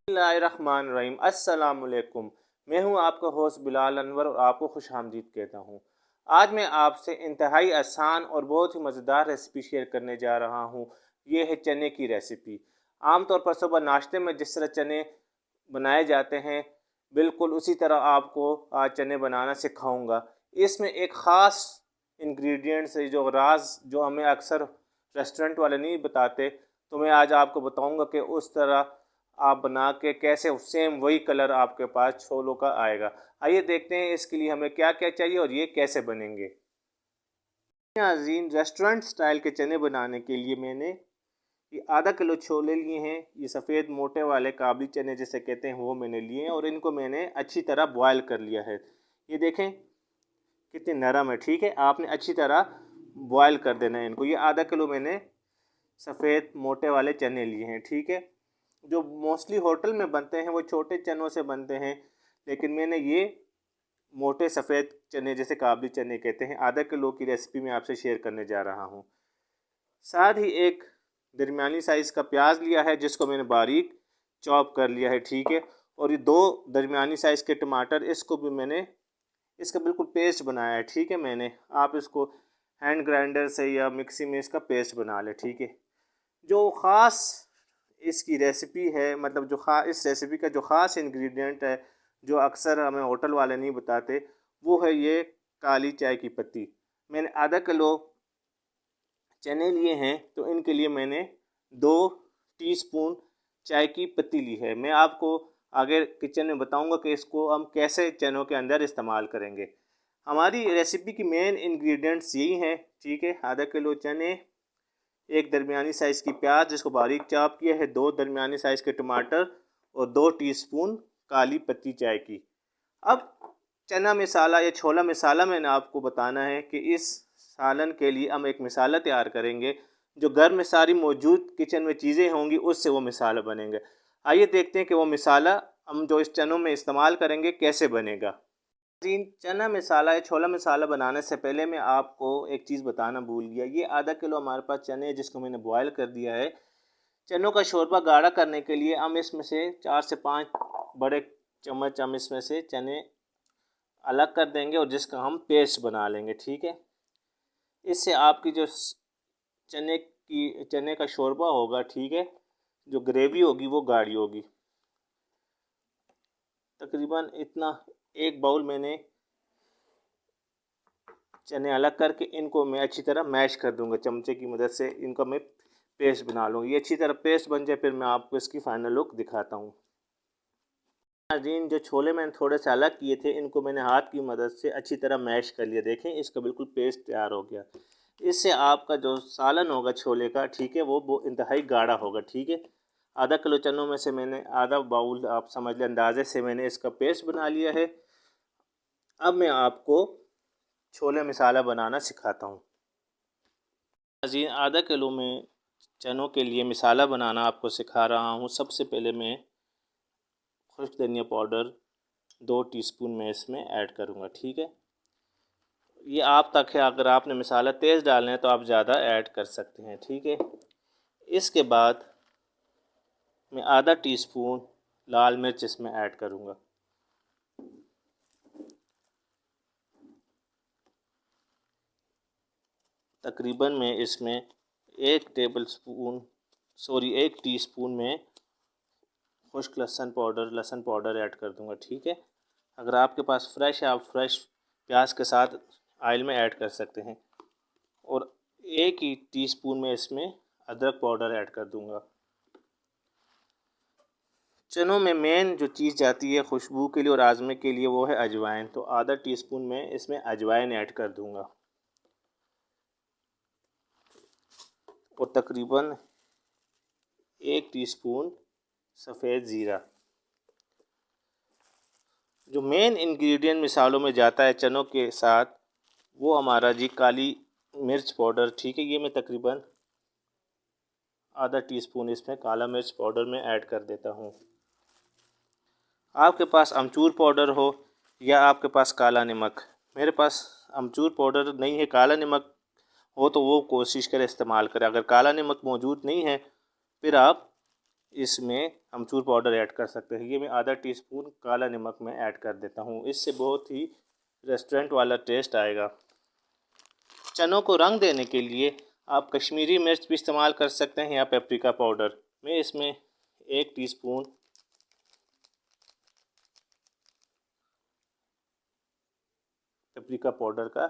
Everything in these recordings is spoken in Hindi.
बिस्मिल्लाहिर्रहमानिर्रहीम। अस्सलाम वालेकुम। मैं हूं आपका होस्ट बिलाल अनवर और आपको खुश आमदीद कहता हूं। आज मैं आपसे इंतहाई आसान और बहुत ही मज़ेदार रेसिपी शेयर करने जा रहा हूं। ये है चने की रेसिपी। आमतौर पर सुबह नाश्ते में जिस तरह चने बनाए जाते हैं, बिल्कुल उसी तरह आपको आज चने बनाना सिखाऊंगा। इसमें एक ख़ास इंग्रेडिएंट्स है, जो राज जो हमें अक्सर रेस्टोरेंट वाले नहीं बताते, तो मैं आज आपको बताऊंगा कि उस तरह आप बना के कैसे सेम वही कलर आपके पास छोलों का आएगा। आइए देखते हैं इसके लिए हमें क्या क्या चाहिए और ये कैसे बनेंगे। नाज़रीन, रेस्टोरेंट स्टाइल के चने बनाने के लिए मैंने ये आधा किलो छोले लिए हैं। ये सफ़ेद मोटे वाले काबली चने जिसे कहते हैं वो मैंने लिए हैं और इनको मैंने अच्छी तरह बॉयल कर लिया है। ये देखें कितने नरम है। ठीक है, आपने अच्छी तरह बॉयल कर देना है इनको। ये आधा किलो मैंने सफ़ेद मोटे वाले चने लिए हैं। ठीक है, जो मोस्टली होटल में बनते हैं वो छोटे चनों से बनते हैं, लेकिन मैंने ये मोटे सफ़ेद चने जैसे काबली चने कहते हैं, आधा किलो की रेसिपी मैं आपसे शेयर करने जा रहा हूँ। साथ ही एक दरमियानी साइज़ का प्याज लिया है जिसको मैंने बारीक चॉप कर लिया है। ठीक है, और ये दो दरमियानी साइज़ के टमाटर, इसको भी मैंने इसका बिल्कुल पेस्ट बनाया है। ठीक है, मैंने आप इसको हैंड ग्राइंडर से या मिक्सी में इसका पेस्ट बना लें। ठीक है, जो ख़ास इसकी रेसिपी है, मतलब जो इस रेसिपी का जो ख़ास इंग्रेडिएंट है, जो अक्सर हमें होटल वाले नहीं बताते, वो है ये काली चाय की पत्ती। मैंने आधा किलो चने लिए हैं, तो इनके लिए मैंने 2 टीस्पून चाय की पत्ती ली है। मैं आपको आगे किचन में बताऊंगा कि इसको हम कैसे चनों के अंदर इस्तेमाल करेंगे। हमारी रेसिपी की मेन इंग्रेडिएंट्स यही हैं। ठीक है, आधा किलो चने, एक दरमियानी साइज़ की प्याज जिसको बारीक चॉप किया है, 2 दरमियानी साइज़ के टमाटर और 2 टीस्पून काली पत्ती चाय की। अब चना मसाला या छोला मसाला मैंने आपको बताना है कि इस सालन के लिए हम एक मसाला तैयार करेंगे। जो घर में सारी मौजूद किचन में चीज़ें होंगी उससे वो मसाला बनेंगे। आइए देखते हैं कि वो मसाला हम जो इस चनों में इस्तेमाल करेंगे कैसे बनेगा। तीन चना मसाला या छोला मसाला बनाने से पहले मैं आपको एक चीज़ बताना भूल गया। ये आधा किलो हमारे पास चने हैं जिसको मैंने बॉयल कर दिया है। चनों का शोरबा गाढ़ा करने के लिए हम इसमें से 4 से 5 बड़े चम्मच हम इसमें से चने अलग कर देंगे और जिसका हम पेस्ट बना लेंगे। ठीक है, इससे आपकी जो चने का शोरबा होगा, ठीक है, जो ग्रेवी होगी वो गाढ़ी होगी। तकरीबन इतना एक बाउल मैंने चने अलग करके इनको मैं अच्छी तरह मैश कर दूंगा चमचे की मदद से। इनका मैं पेस्ट बना लूँगा। ये अच्छी तरह पेस्ट बन जाए फिर मैं आपको इसकी फ़ाइनल लुक दिखाता हूँ। नाज़रीन, जो छोले मैंने थोड़े से अलग किए थे इनको मैंने हाथ की मदद से अच्छी तरह मैश कर लिया। देखें, इसका बिल्कुल पेस्ट तैयार हो गया। इससे आपका जो सालन होगा छोले का, ठीक है, वो इंतहाई गाढ़ा होगा। ठीक है, आधा किलो चनों में से मैंने आधा बाउल, आप समझ लें अंदाजे से, मैंने इसका पेस्ट बना लिया है। अब मैं आपको छोले मसाला बनाना सिखाता हूँ। नाज़रीन, आधा किलो में चनों के लिए मसाला बनाना आपको सिखा रहा हूँ। सबसे पहले मैं खुश्क धनिया पाउडर 2 टीस्पून में इसमें ऐड करूँगा। ठीक है, ये आप तक है, अगर आपने मसाला तेज़ डालना है तो आप ज़्यादा ऐड कर सकते हैं। ठीक है, इसके बाद मैं आधा टीस्पून लाल मिर्च इसमें ऐड करूँगा। तकरीबन मैं इसमें 1 टीस्पून में खुश्क लहसुन पाउडर ऐड कर दूँगा। ठीक है, अगर आपके पास फ्रेश है आप फ्रेश प्याज के साथ ऑयल में ऐड कर सकते हैं। और 1 ही टीस्पून में इसमें अदरक पाउडर ऐड कर दूँगा। चनों में मेन जो चीज़ जाती है खुशबू के लिए और आज़मे के लिए, वो है अजवाइन। तो आधा टीस्पून में इसमें अजवाइन ऐड कर दूँगा और तकरीबन 1 टीस्पून सफ़ेद ज़ीरा। जो मेन इंग्रेडिएंट मिसालों में जाता है चनों के साथ, वो हमारा जी काली मिर्च पाउडर। ठीक है, ये मैं तकरीबन आधा टीस्पून इसमें काला मिर्च पाउडर में ऐड कर देता हूँ। आपके पास अमचूर पाउडर हो या आपके पास काला नमक, मेरे पास अमचूर पाउडर नहीं है, काला नमक हो तो वो कोशिश करें इस्तेमाल करें। अगर काला नमक मौजूद नहीं है फिर आप इसमें अमचूर पाउडर ऐड कर सकते हैं। ये मैं आधा टीस्पून काला नमक में ऐड कर देता हूँ, इससे बहुत ही रेस्टोरेंट वाला टेस्ट आएगा। चनों को रंग देने के लिए आप कश्मीरी मिर्च भी इस्तेमाल कर सकते हैं या पेपरिका पाउडर। मैं इसमें 1 टीस्पून पेपरिका पाउडर का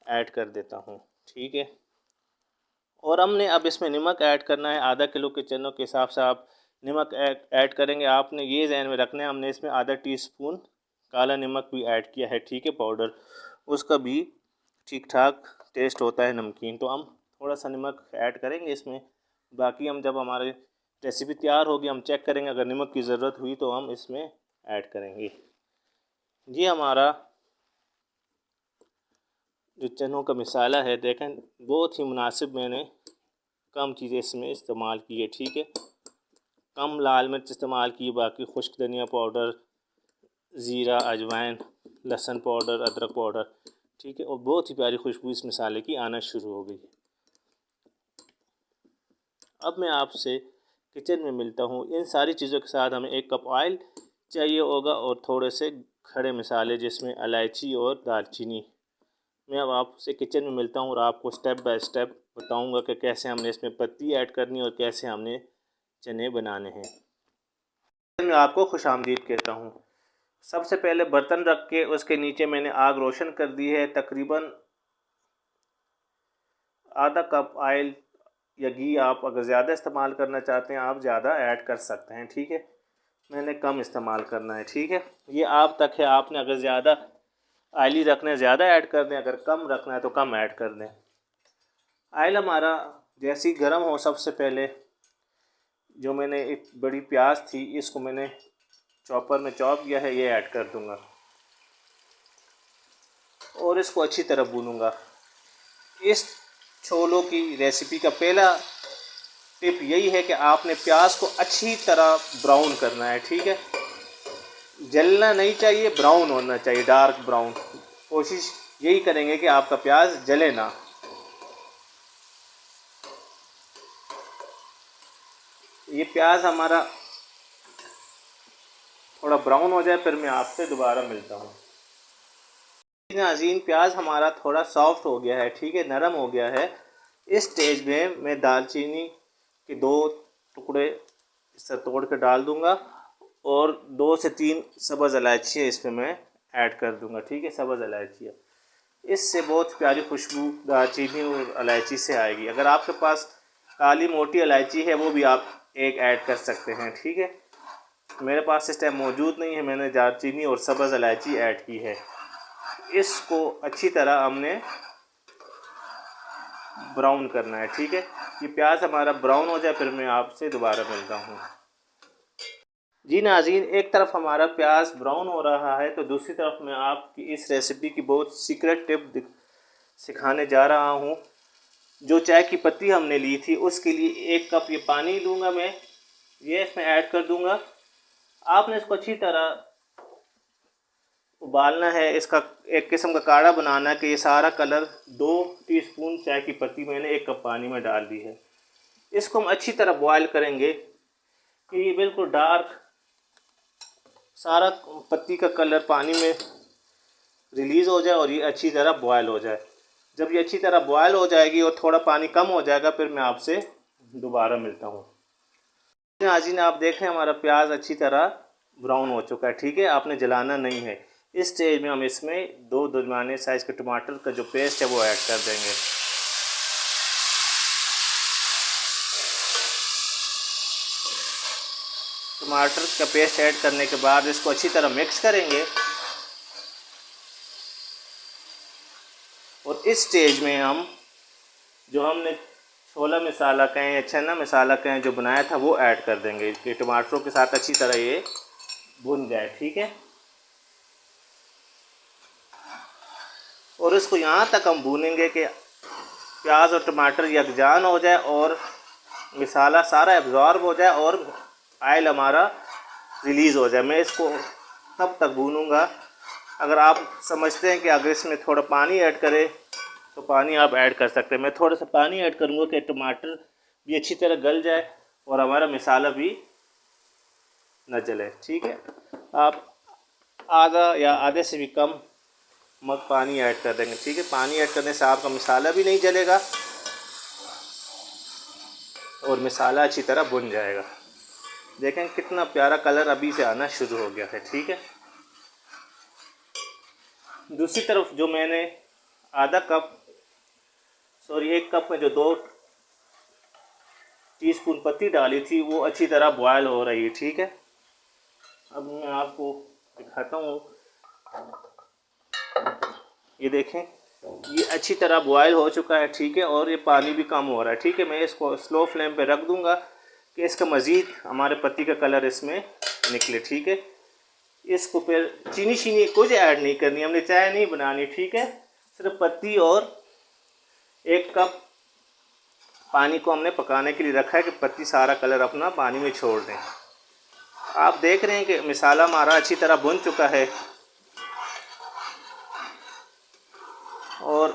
ऐड कर देता हूँ, ठीक है। और हमने अब इसमें नमक ऐड करना है। आधा किलो के चनों के हिसाब से आप नमक ऐड करेंगे। आपने ये ध्यान में रखना है, हमने इसमें आधा टीस्पून काला नमक भी ऐड किया है, ठीक है, पाउडर। उसका भी ठीक ठाक टेस्ट होता है नमकीन, तो हम थोड़ा सा नमक ऐड करेंगे इसमें। बाकी हम जब हमारी रेसिपी तैयार होगी हम चेक करेंगे, अगर नमक की ज़रूरत हुई तो हम इसमें ऐड करेंगे। ये हमारा जो चनों का मसाला है, देखें बहुत ही मुनासिब, मैंने कम चीज़ें इसमें इस्तेमाल की है, ठीक है। कम लाल मिर्च इस्तेमाल की, बाकी खुश्क धनिया पाउडर, ज़ीरा, अजवाइन, लहसुन पाउडर, अदरक पाउडर, ठीक है। और बहुत ही प्यारी खुशबू इस मसाले की आना शुरू हो गई है। अब मैं आपसे किचन में मिलता हूँ। इन सारी चीज़ों के साथ हमें 1 कप ऑयल चाहिए होगा और थोड़े से खड़े मसाले जिसमें इलायची और दालचीनी। मैं अब आपसे किचन में मिलता हूँ और आपको स्टेप बाय स्टेप बताऊँगा कि कैसे हमने इसमें पत्ती ऐड करनी है और कैसे हमने चने बनाने हैं। मैं आपको खुशामदीद कहता हूँ। सबसे पहले बर्तन रख के उसके नीचे मैंने आग रोशन कर दी है। तकरीबन आधा कप ऑयल या घी, आप अगर ज़्यादा इस्तेमाल करना चाहते हैं आप ज़्यादा ऐड कर सकते हैं, ठीक है। मैंने कम इस्तेमाल करना है, ठीक है। ये आप तक है, आपने अगर ज़्यादा ऑयली रखना है ज़्यादा ऐड कर दें, अगर कम रखना है तो कम ऐड कर दें। ऑयल हमारा जैसे ही गर्म हो, सबसे पहले जो मैंने एक बड़ी प्याज थी इसको मैंने चॉपर में चॉप किया है, ये ऐड कर दूंगा और इसको अच्छी तरह भूनूंगा। इस छोलों की रेसिपी का पहला टिप यही है कि आपने प्याज को अच्छी तरह ब्राउन करना है, ठीक है। जलना नहीं चाहिए, ब्राउन होना चाहिए, डार्क ब्राउन। कोशिश यही करेंगे कि आपका प्याज जले ना। ये प्याज हमारा थोड़ा ब्राउन हो जाए फिर मैं आपसे दोबारा मिलता हूँ। नाज़रीन, प्याज हमारा थोड़ा सॉफ्ट हो गया है, ठीक है, नरम हो गया है। इस स्टेज में मैं दालचीनी के 2 टुकड़े इसे तोड़ के डाल दूंगा और 2 से 3 सब्ज़ इलायची इसमें मैं ऐड कर दूंगा, ठीक है, सब्ज़ इलायची। इससे बहुत प्यारी खुशबू दालचीनी और इलायची से आएगी। अगर आपके पास काली मोटी इलायची है वो भी आप एक ऐड कर सकते हैं, ठीक है। मेरे पास इस टाइम मौजूद नहीं है, मैंने दालचीनी और सब्ज़ इलायची ऐड की है। इसको अच्छी तरह हमने ब्राउन करना है, ठीक है। ये प्याज हमारा ब्राउन हो जाए फिर मैं आपसे दोबारा मिलता हूँ। जी नाज़रीन, एक तरफ हमारा प्याज ब्राउन हो रहा है तो दूसरी तरफ मैं आपकी इस रेसिपी की बहुत सीक्रेट टिप सिखाने जा रहा हूँ। जो चाय की पत्ती हमने ली थी उसके लिए 1 कप ये पानी लूँगा मैं, ये इसमें ऐड कर दूँगा। आपने इसको अच्छी तरह उबालना है, इसका एक किस्म का काढ़ा बनाना है कि ये सारा कलर 2 टीस्पून चाय की पत्ती मैंने 1 कप पानी में डाल दी है। इसको हम अच्छी तरह बॉयल करेंगे कि ये बिल्कुल डार्क सारा पत्ती का कलर पानी में रिलीज़ हो जाए और ये अच्छी तरह बॉयल हो जाए। जब ये अच्छी तरह बॉयल हो जाएगी और थोड़ा पानी कम हो जाएगा फिर मैं आपसे दोबारा मिलता हूँ। नाज़रीन, आप देखें हमारा प्याज अच्छी तरह ब्राउन हो चुका है, ठीक है, आपने जलाना नहीं है। इस स्टेज में हम इसमें 2 दरमियाने साइज़ के टमाटर का जो पेस्ट है वो ऐड कर देंगे। टमाटर का पेस्ट ऐड करने के बाद इसको अच्छी तरह मिक्स करेंगे और इस स्टेज में हम जो हमने छोला मसाला कहें या चना मसाला कहें जो बनाया था वो ऐड कर देंगे। ये टमाटरों के साथ अच्छी तरह ये भुन जाए, ठीक है। और इसको यहाँ तक हम भूनेंगे कि प्याज और टमाटर यकजान हो जाए और मसाला सारा एब्जॉर्ब हो जाए और ऑयल हमारा रिलीज़ हो जाए। मैं इसको तब तक भूनूंगा। अगर आप समझते हैं कि अगर इसमें थोड़ा पानी ऐड करें तो पानी आप ऐड कर सकते हैं। मैं थोड़ा सा पानी ऐड करूँगा कि टमाटर भी अच्छी तरह गल जाए और हमारा मसाला भी न जले। ठीक है, आप आधा या आधे से भी कम मग पानी ऐड कर देंगे। ठीक है, पानी ऐड करने से आपका मसाला भी नहीं जलेगा और मसाला अच्छी तरह भुन जाएगा। देखें कितना प्यारा कलर अभी से आना शुरू हो गया है। ठीक है, दूसरी तरफ जो मैंने आधा कप सॉरी 1 कप में जो 2 टीस्पून पत्ती डाली थी वो अच्छी तरह बॉयल हो रही है। ठीक है, अब मैं आपको दिखाता हूँ। ये देखें, ये अच्छी तरह बॉयल हो चुका है। ठीक है, और ये पानी भी कम हो रहा है। ठीक है, मैं इसको स्लो फ्लेम पे रख दूँगा कि इसका मज़ीद हमारे पत्ती का कलर इसमें निकले। ठीक है, इसको फिर चीनी शीनी कुछ ऐड नहीं करनी, हमने चाय नहीं बनानी। ठीक है, सिर्फ पत्ती और 1 कप पानी को हमने पकाने के लिए रखा है कि पत्ती सारा कलर अपना पानी में छोड़ दें। आप देख रहे हैं कि मसाला हमारा अच्छी तरह भुन चुका है और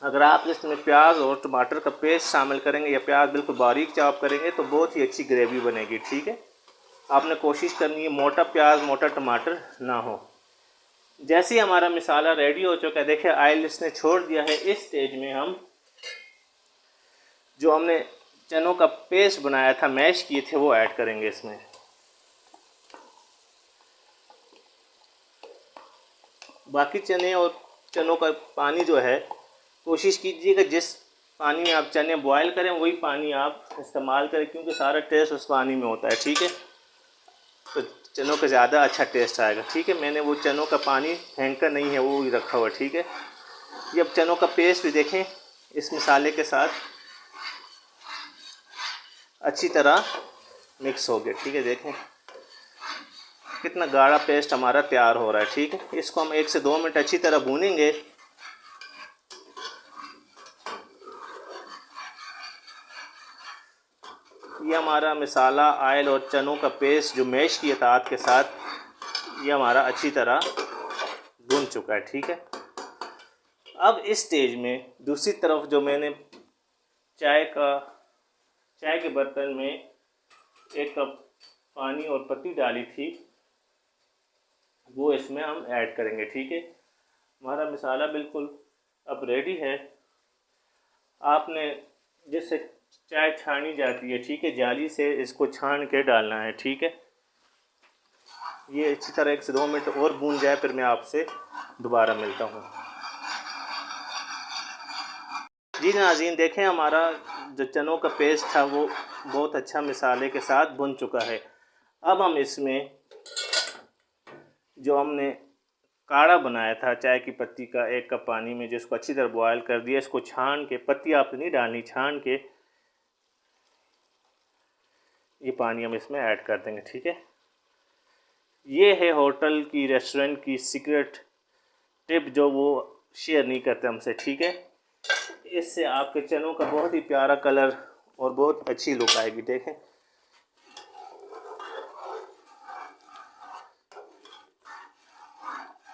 अगर आप इसमें प्याज और टमाटर का पेस्ट शामिल करेंगे या प्याज बिल्कुल बारीक चॉप करेंगे तो बहुत ही अच्छी ग्रेवी बनेगी। ठीक है, आपने कोशिश करनी है मोटा प्याज मोटा टमाटर ना हो। जैसे ही हमारा मसाला रेडी हो चुका है, देखिए ऑयल इसने छोड़ दिया है। इस स्टेज में हम जो हमने चनों का पेस्ट बनाया था, मैश किए थे, वो ऐड करेंगे इसमें। बाकी चने और चनों का पानी जो है, कोशिश कीजिएगा जिस पानी में आप चने बॉयल करें वही पानी आप इस्तेमाल करें, क्योंकि सारा टेस्ट उस पानी में होता है। ठीक है, तो चनों का ज़्यादा अच्छा टेस्ट आएगा। ठीक है, मैंने वो चनों का पानी फेंक कर नहीं है, वो ही रखा हुआ। ठीक है, ये अब चनों का पेस्ट भी देखें इस मसाले के साथ अच्छी तरह मिक्स हो गया। ठीक है, देखें कितना गाढ़ा पेस्ट हमारा तैयार हो रहा है। ठीक है, इसको हम 1 से 2 मिनट अच्छी तरह भूनेंगे। ये हमारा मसाला, ऑयल और चनों का पेस्ट जो मैश किया था हाथ के साथ, ये हमारा अच्छी तरह भून चुका है। ठीक है, अब इस स्टेज में दूसरी तरफ जो मैंने चाय के बर्तन में 1 कप पानी और पत्ती डाली थी वो इसमें हम ऐड करेंगे। ठीक है, हमारा मसाला बिल्कुल अब रेडी है। आपने जिससे चाय छानी जाती है, ठीक है, जाली से इसको छान के डालना है। ठीक है, ये अच्छी तरह 1 से 2 मिनट और भून जाए, फिर मैं आपसे दोबारा मिलता हूँ। जी नाज़रीन, देखें हमारा जो चनों का पेस्ट था वो बहुत अच्छा मसाले के साथ भुन चुका है। अब हम इसमें जो हमने काढ़ा बनाया था चाय की पत्ती का 1 कप पानी में, जिसको अच्छी तरह बॉयल कर दिया, इसको छान के, पत्ती आपने नहीं डालनी, छान के ये पानी हम इसमें ऐड कर देंगे। ठीक है, ये है होटल की, रेस्टोरेंट की सीक्रेट टिप जो वो शेयर नहीं करते हमसे। ठीक है, इससे आपके चनों का बहुत ही प्यारा कलर और बहुत अच्छी लुक आएगी। देखें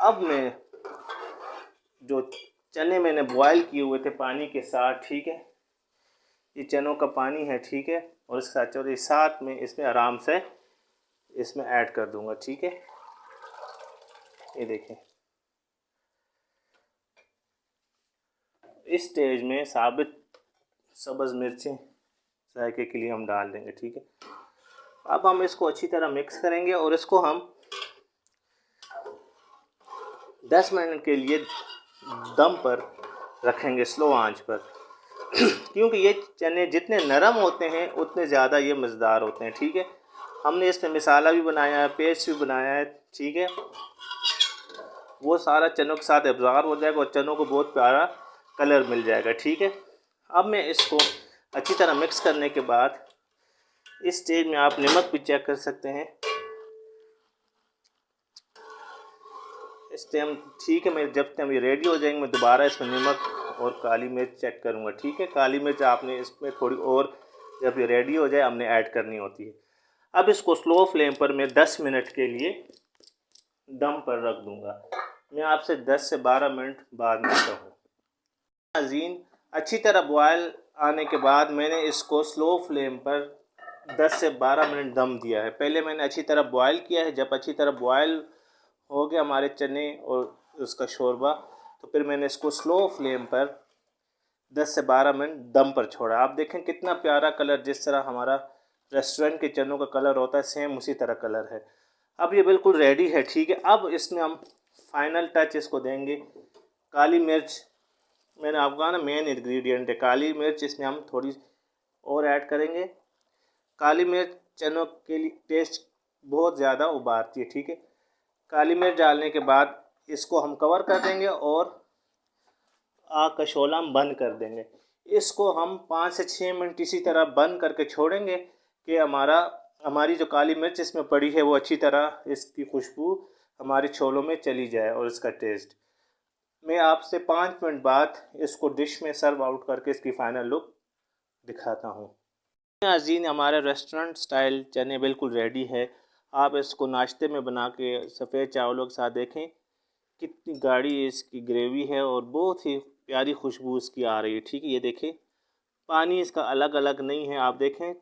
अब मैं जो चने मैंने बॉयल किए हुए थे पानी के साथ, ठीक है, ये चनों का पानी है। ठीक है, और इसके साथ में इसमें आराम से इसमें ऐड कर दूंगा। ठीक है, ये देखें इस स्टेज में साबित सब्ज़ मिर्चें जायके के लिए हम डाल देंगे। ठीक है, अब हम इसको अच्छी तरह मिक्स करेंगे और इसको हम 10 मिनट के लिए दम पर रखेंगे, स्लो आंच पर क्योंकि ये चने जितने नरम होते हैं उतने ज़्यादा ये मज़ेदार होते हैं। ठीक है, हमने इसमें मसाला भी बनाया है, पेस्ट भी बनाया है। ठीक है, वो सारा चनों के साथ एब्ज़ॉर्ब हो जाएगा और चनों को बहुत प्यारा कलर मिल जाएगा। ठीक है, अब मैं इसको अच्छी तरह मिक्स करने के बाद इस स्टेज में आप नमक भी चेक कर सकते हैं। इस टाइम ठीक है, मैं जब तक ये रेडी हो जाएंगे मैं दोबारा इसमें नमक और काली मिर्च चेक करूँगा। ठीक है, काली मिर्च आपने इसमें थोड़ी और जब ये रेडी हो जाए हमने ऐड करनी होती है। अब इसको स्लो फ्लेम पर मैं 10 मिनट के लिए दम पर रख दूँगा। मैं आपसे 10 से 12 मिनट बाद मिलता हूँ। नाज़रीन, अच्छी तरह बॉयल आने के बाद मैंने इसको स्लो फ्लेम पर 10 से 12 मिनट दम दिया है। पहले मैंने अच्छी तरह बॉयल किया है। जब अच्छी तरह बॉयल हो गया हमारे चने और उसका शोरबा, तो फिर मैंने इसको स्लो फ्लेम पर 10 से 12 मिनट दम पर छोड़ा। आप देखें कितना प्यारा कलर, जिस तरह हमारा रेस्टोरेंट के चनों का कलर होता है सेम उसी तरह कलर है। अब ये बिल्कुल रेडी है, ठीक है। अब इसमें हम फाइनल टच इसको देंगे। काली मिर्च, मैंने आपको कहा ना मेन इंग्रेडिएंट है काली मिर्च, इसमें हम थोड़ी और ऐड करेंगे। काली मिर्च चनों के लिए टेस्ट बहुत ज़्यादा उभारती है, ठीक है। काली मिर्च डालने के बाद इसको हम कवर कर देंगे और आग का शोला हम बंद कर देंगे। इसको हम 5 से 6 मिनट इसी तरह बंद करके छोड़ेंगे कि हमारी जो काली मिर्च इसमें पड़ी है वो अच्छी तरह इसकी खुशबू हमारे छोलों में चली जाए और इसका टेस्ट। मैं आपसे 5 मिनट बाद इसको डिश में सर्व आउट करके इसकी फाइनल लुक दिखाता हूँ। नाज़रीन, हमारा रेस्टोरेंट स्टाइल चने बिल्कुल रेडी है। आप इसको नाश्ते में बना के सफ़ेद चावलों के साथ देखें कितनी गाढ़ी इसकी ग्रेवी है और बहुत ही प्यारी खुशबू इसकी आ रही है, ठीक है। ये देखें पानी इसका अलग अलग नहीं है, आप देखें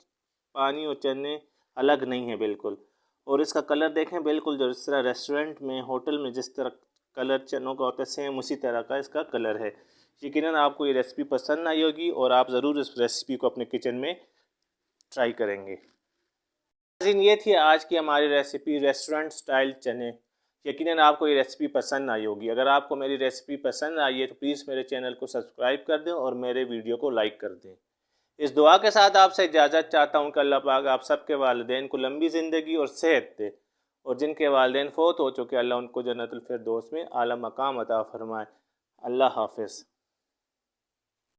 पानी और चने अलग नहीं है बिल्कुल। और इसका कलर देखें बिल्कुल जो जिस तरह रेस्टोरेंट में होटल में जिस तरह कलर चनों का होता है सेम उसी तरह का इसका कलर है। यकीनन आपको ये रेसिपी पसंद आई होगी और आप ज़रूर इस रेसिपी को अपने किचन में ट्राई करेंगे। ये थी आज की हमारी रेसिपी रेस्टोरेंट स्टाइल चने। यकीनन आपको ये रेसिपी पसंद आई होगी। अगर आपको मेरी रेसिपी पसंद आई है तो प्लीज़ मेरे चैनल को सब्सक्राइब कर दें और मेरे वीडियो को लाइक कर दें। इस दुआ के साथ आपसे इजाज़त चाहता हूँ कि अल्लाह पाक आप सबके वालिदैन को लंबी ज़िंदगी और सेहत दे, और जिनके वालिदैन फ़ौत हो चुके अल्लाह उनको जन्नतुल फिरदौस में आला मकाम अता फरमाए। अल्लाह हाफ़िज़।